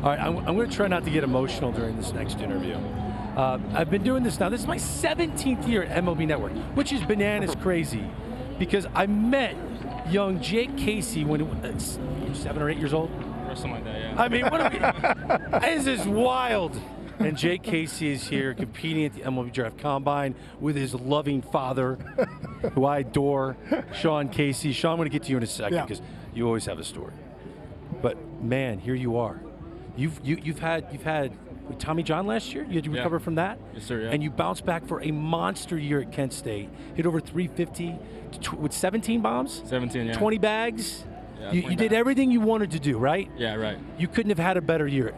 All right, I'm going to try not to get emotional during this next interview. I've been doing this now. This is my 17th year at MLB Network, which is bananas crazy, because I met young Jake Casey when he was 7 or 8 years old. Or something like that, yeah. I mean, what are we? This is wild. And Jake Casey is here competing at the MLB Draft Combine with his loving father, who I adore, Sean Casey. Sean, I'm going to get to you in a second because you always have a story. But man, here you are. You've had Tommy John last year. You had to recover from that. Yes, sir. Yeah. And you bounced back for a monster year at Kent State. Hit over 350 with 17 bombs. 17, yeah. 20 bags. Yeah, you did everything you wanted to do, right? Yeah, right. You couldn't have had a better year.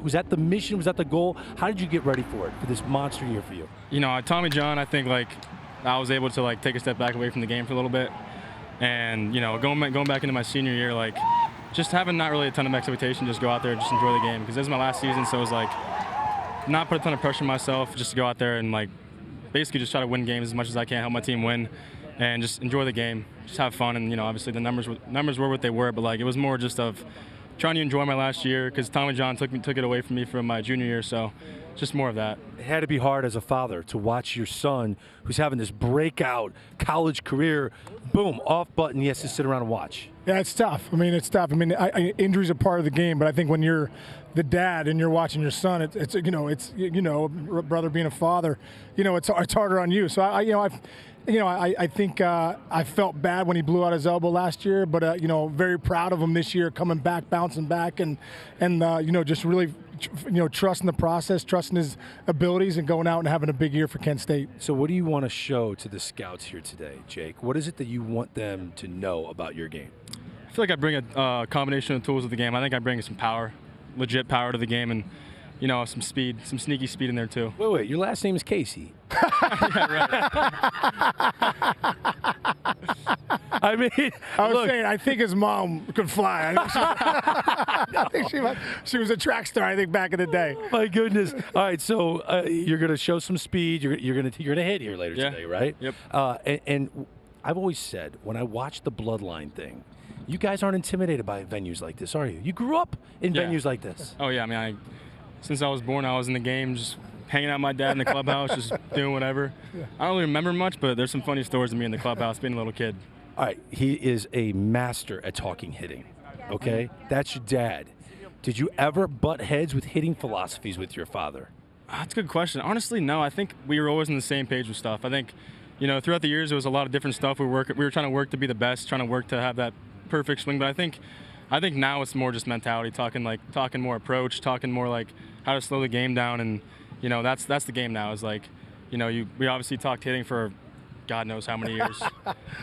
Was that the mission? Was that the goal? How did you get ready for it, for this monster year for you? You know, Tommy John, I think I was able to take a step back away from the game for a little bit, and going back into my senior year, just having not really a ton of expectation, just go out there and just enjoy the game, because this is my last season, so it was not put a ton of pressure on myself, just to go out there and basically just try to win games as much as I can, help my team win, and just enjoy the game, just have fun. And obviously the numbers were what they were, but it was more just of trying to enjoy my last year, because Tommy John took it away from me from my junior year, so just more of that. It had to be hard as a father to watch your son, who's having this breakout college career, boom, off button, he has to sit around and watch. Yeah, it's tough. I mean, it's tough. I mean, injuries are part of the game, but I think when you're the dad and you're watching your son, it's brother being a father, it's harder on you. So I think I felt bad when he blew out his elbow last year, but very proud of him this year, coming back, bouncing back, and just really trusting the process, trusting his abilities, and going out and having a big year for Kent State. So what do you want to show to the scouts here today, Jake? What is it that you want them to know about your game? I feel like I bring a combination of tools of the game. I think I bring some power, legit power to the game, and some speed, some sneaky speed in there too. Wait, your last name is Casey. Yeah, right. I mean, I was saying, I think his mom could fly. I think she was a track star, I think, back in the day. Oh my goodness. All right, so you're going to show some speed. You're going to hit here later today, right? Yep. And I've always said, when I watch the Bloodline thing, you guys aren't intimidated by venues like this, are you? You grew up in venues like this. Oh, yeah. I mean, since I was born, I was in the game, just hanging out with my dad in the clubhouse, just doing whatever. Yeah. I don't really remember much, but there's some funny stories of me in the clubhouse being a little kid. All right, he is a master at talking hitting, okay? That's your dad. Did you ever butt heads with hitting philosophies with your father? That's a good question. Honestly, no. I think we were always on the same page with stuff. I think, throughout the years, there was a lot of different stuff. We were trying to work to be the best, trying to work to have that perfect swing. But I think now it's more just mentality, talking more approach, talking more how to slow the game down, and that's the game now. Is we obviously talked hitting for God knows how many years,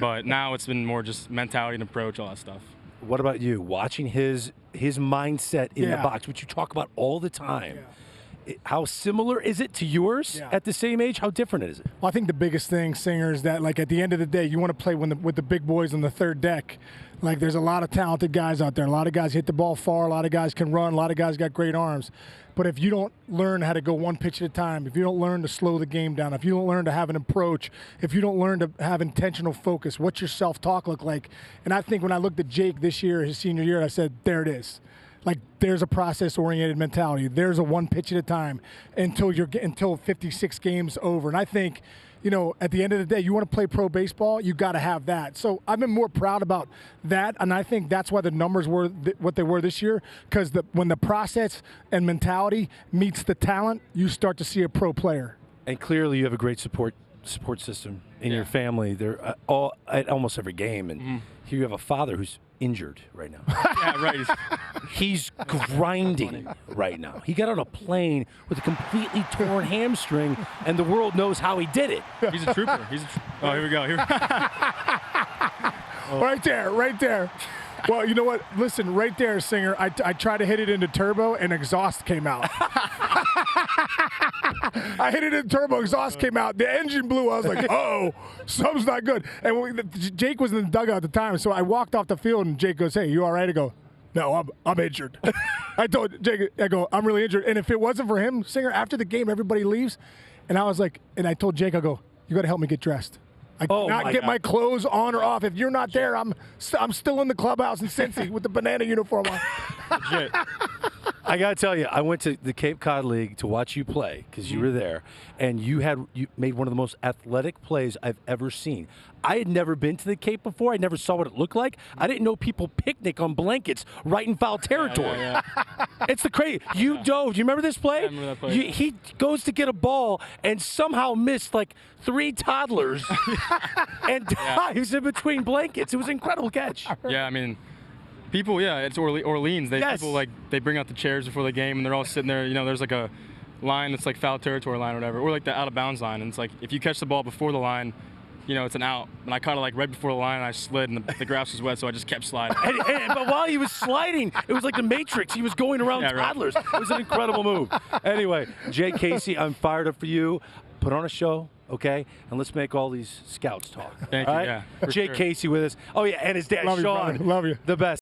but now it's been more just mentality and approach, all that stuff. What about you? Watching his mindset in the box, which you talk about all the time. Yeah. How similar is it to yours at the same age? How different is it? Well, I think the biggest thing, Singer, is that at the end of the day, you want to play with the big boys on the third deck. There's a lot of talented guys out there. A lot of guys hit the ball far. A lot of guys can run. A lot of guys got great arms. But if you don't learn how to go one pitch at a time, if you don't learn to slow the game down, if you don't learn to have an approach, if you don't learn to have intentional focus, what's your self-talk look like? And I think when I looked at Jake this year, his senior year, I said, there it is. There's a process-oriented mentality. There's a one pitch at a time until 56 games over. And I think, at the end of the day, you want to play pro baseball, you got to have that. So I've been more proud about that, and I think that's why the numbers were what they were this year, because when the process and mentality meets the talent, you start to see a pro player. And clearly you have a great support system in your family. They're at almost every game, and here you have a father who's injured right now. Yeah, right. He's grinding right now. He got on a plane with a completely torn hamstring, and the world knows how he did it. He's a trooper. Oh, here we go. Right there. Well, you know what? Listen, right there, Singer, I tried to hit it into turbo, and exhaust came out. I hit it in turbo, exhaust came out. The engine blew. I was like, uh-oh, something's not good. And Jake was in the dugout at the time, so I walked off the field, and Jake goes, hey, you all right? I go, no, I'm injured. I told Jake, I'm really injured. And if it wasn't for him, Singer, after the game, everybody leaves. And I told Jake, I go, you got to help me get dressed. I cannot get my clothes on or off. If you're not there, I'm still in the clubhouse in Cincy with the banana uniform on. Legit. I gotta tell you, I went to the Cape Cod League to watch you play because you were there, and you made one of the most athletic plays I've ever seen. I had never been to the Cape before. I never saw what it looked like. I didn't know people picnic on blankets right in foul territory. It's the crazy. You dove. Do you remember this play? I remember that play. He goes to get a ball and somehow missed like 3 toddlers and dives in between blankets. It was an incredible catch. Yeah, I mean, people, it's Orleans. People like they bring out the chairs before the game and they're all sitting there. You know, there's like a line that's like foul territory line or whatever, or like the out of bounds line. And it's like if you catch the ball before the line, you know, it's an out. And I caught it like right before the line and I slid and the grass was wet, so I just kept sliding. But while he was sliding, it was like the Matrix. He was going around toddlers. Right. It was an incredible move. Anyway, Jay Casey, I'm fired up for you. Put on a show, okay? And let's make all these scouts talk. Thank you, right? Jay Casey with us. Oh, yeah, and his dad, Love Sean. You, brother. Love you. The best.